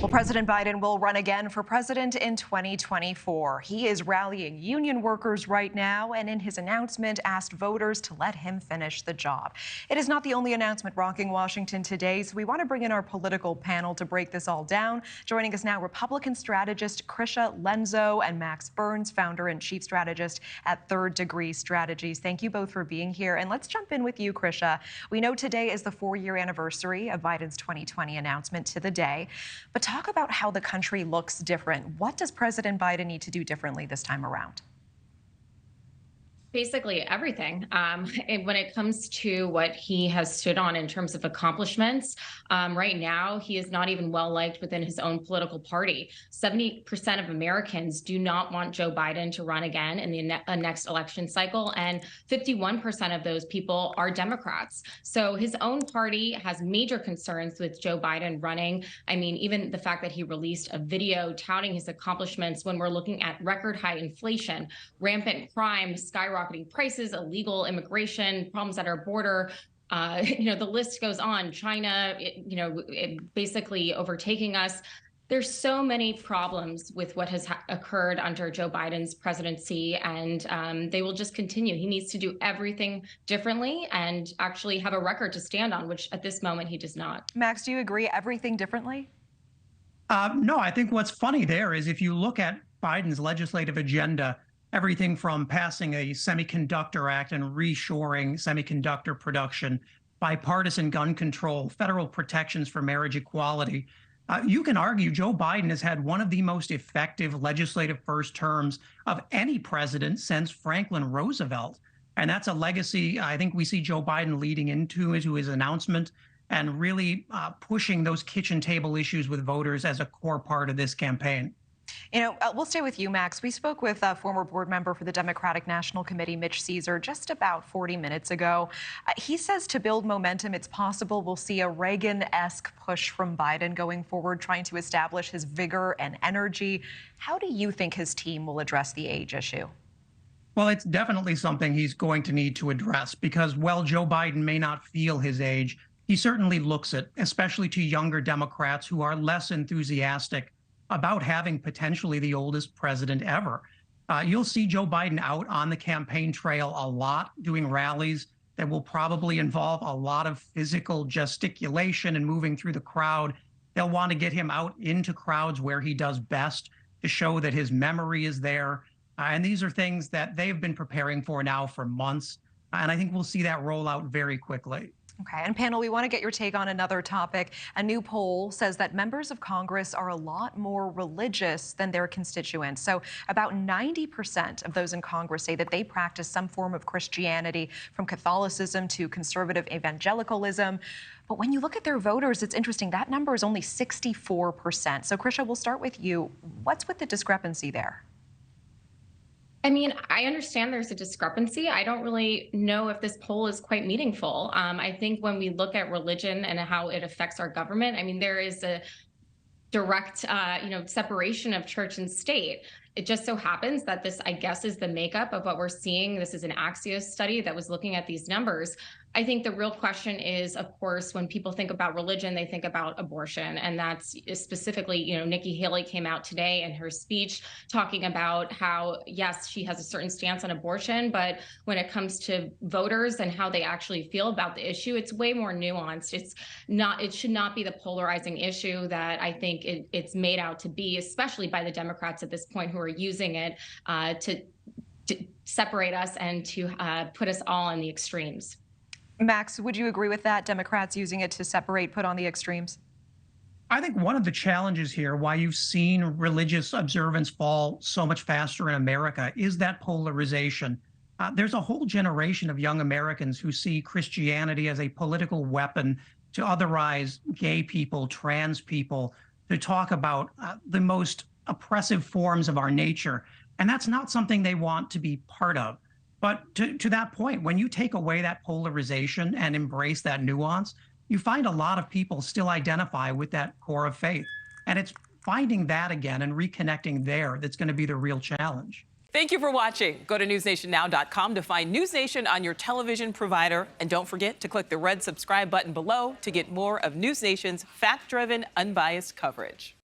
Well, President Biden will run again for president in 2024. He is rallying union workers right now, and in his announcement asked voters to let him finish the job. It is not the only announcement rocking Washington today, so we want to bring in our political panel to break this all down. Joining us now, Republican strategist Krysia Lenzo and Max Burns, founder and chief strategist at Third Degree Strategies. Thank you both for being here. And let's jump in with you, Krysia. We know today is the 4-year anniversary of Biden's 2020 announcement to the day. But talk about how the country looks different. What does President Biden need to do differently this time around? Basically everything. And when it comes to what he has stood on in terms of accomplishments, right now he is not even well liked within his own political party. 70% of Americans do not want Joe Biden to run again in the next election cycle, and 51% of those people are Democrats. So his own party has major concerns with Joe Biden running. I mean, even the fact that he released a video touting his accomplishments when we're looking at record high inflation, rampant crime, skyrocketing prices, illegal immigration, problems at our border. The list goes on. China, basically overtaking us. There's so many problems with what has occurred under Joe Biden's presidency, and they will just continue. He needs to do everything differently and actually have a record to stand on, which at this moment he does not. Max, do you agree everything differently? No, I think what's funny there is if you look at Biden's legislative agenda, everything from passing a semiconductor act and reshoring semiconductor production, bipartisan gun control, federal protections for marriage equality. You can argue Joe Biden has had one of the most effective legislative first terms of any president since Franklin Roosevelt. And that's a legacy I think we see Joe Biden leading into his announcement and really pushing those kitchen table issues with voters as a core part of this campaign. We'll stay with you, Max. We spoke with former board member for the Democratic National Committee, Mitch Caesar, just about 40 minutes ago. He says to build momentum, it's possible we'll see a Reagan-esque push from Biden going forward, trying to establish his vigor and energy. How do you think his team will address the age issue? Well, it's definitely something he's going to need to address because, while Joe Biden may not feel his age, he certainly looks it, especially to younger Democrats who are less enthusiastic about having potentially the oldest president ever. You'll see Joe Biden out on the campaign trail a lot, doing rallies that will probably involve a lot of physical gesticulation and moving through the crowd. They'll want to get him out into crowds where he does best to show that his memory is there. And these are things that they've been preparing for now for months. And I think we'll see that roll out very quickly. Okay, and panel, we want to get your take on another topic. A new poll says that members of Congress are a lot more religious than their constituents. So about 90% of those in Congress say that they practice some form of Christianity, from Catholicism to conservative evangelicalism. But when you look at their voters, it's interesting. That number is only 64%. So, Krysia, we'll start with you. What's with the discrepancy there? I mean, I understand there's a discrepancy. I don't really know if this poll is quite meaningful. I think when we look at religion and how it affects our government, I mean, there is a direct, separation of church and state. It just so happens that this, I guess, is the makeup of what we're seeing. This is an Axios study that was looking at these numbers. I think the real question is, of course, when people think about religion, they think about abortion. And that's specifically, Nikki Haley came out today in her speech talking about how, yes, she has a certain stance on abortion, but when it comes to voters and how they actually feel about the issue, it's way more nuanced. It should not be the polarizing issue that I think it's made out to be, especially by the Democrats at this point, who are using it to separate us and to put us all in the extremes. Max, would you agree with that? Democrats using it to separate, put on the extremes? I think one of the challenges here, why you've seen religious observance fall so much faster in America, is that polarization. There's a whole generation of young Americans who see Christianity as a political weapon to otherize gay people, trans people, to talk about the most oppressive forms of our nature. And that's not something they want to be part of. But to that point, when you take away that polarization and embrace that nuance, you find a lot of people still identify with that core of faith. And it's finding that again and reconnecting there that's going to be the real challenge. Thank you for watching. Go to newsnationnow.com to find News Nation on your television provider. And don't forget to click the red subscribe button below to get more of News Nation's fact-driven, unbiased coverage.